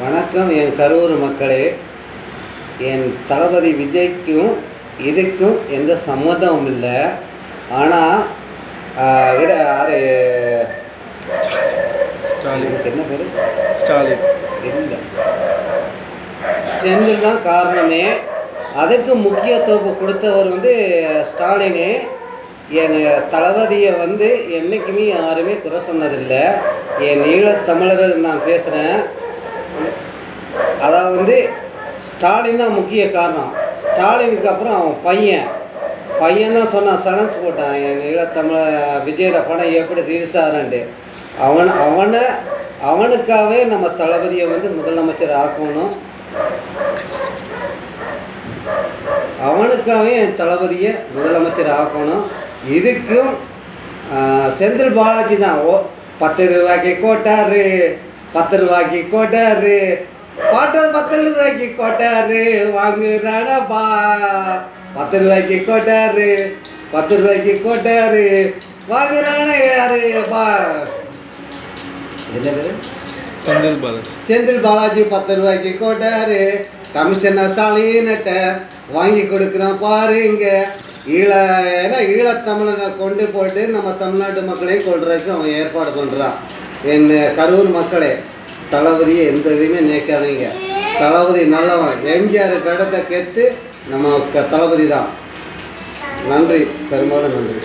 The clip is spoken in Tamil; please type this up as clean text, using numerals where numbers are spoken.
வணக்கம் என் கரூர் மக்களே. என் தளபதி விஜய்க்கும் இதுக்கும் எந்த சம்மதமும் இல்லை. ஆனால் யார் என்ன பேர் ஸ்டாலின் இல்லை, செந்தில் தான் காரணமே. அதுக்கு முக்கியத்துவம் கொடுத்தவர் ஸ்டாலினு. என் தளபதியை என்றைக்குமே யாருமே குறை சொன்னதில்லை. என் ஈழத்தமிழர் நான் பேசுகிறேன். அதாவது ஸ்டாலின் தான் முக்கிய காரணம். ஸ்டாலினுக்கு அப்புறம் அவன் பையன் தான் சொன்னான், சலன்ஸ் போட்டான், என் ஈழத்தமிழ விஜயோட படம் எப்படி ரிலீஸ் ஆகிறான்ட்டு. அவனுக்காகவே நம்ம தளபதியை முதலமைச்சர் ஆக்கணும். அவனுக்காகவே என் தளபதியை முதலமைச்சர் ஆக்கணும். இதுக்கும் செந்தில் பாலாஜி தான் 10 ரூபாய்க்கு கோட்டாரு, 10 ரூபாய்க்கு கோட்டாரு, பாட்டர் 10 ரூபாய்க்கு கோட்டாரு வாங்குறானா பா. 10 ரூபாய்க்கு கோட்டாரு, 10 ரூபாய்க்கு கோட்டாரு வாங்குறானா யாரு பா. என்ன பேரு? செந்தில் பாலாஜி 10 ரூபாய்க்கு கோட்டாரு. கமிஷனர் ஸ்டாலின்கிட்ட வாங்கி கொடுக்குறான் பாருங்க. ஈழத்தமிழனை கொண்டு போட்டு நம்ம தமிழ்நாட்டு மக்களையும் கொள்றதுக்கு அவன் ஏற்பாடு பண்ணுறான். என் கரூர் மக்களே, தளபதியை எந்த இதையுமே நினைக்காதீங்க. தளபதி நல்லவன். எம்ஜிஆர் கடத்தை கெத்து நம்ம தளபதி தான். நன்றி, பெரும்பாலும் நன்றி.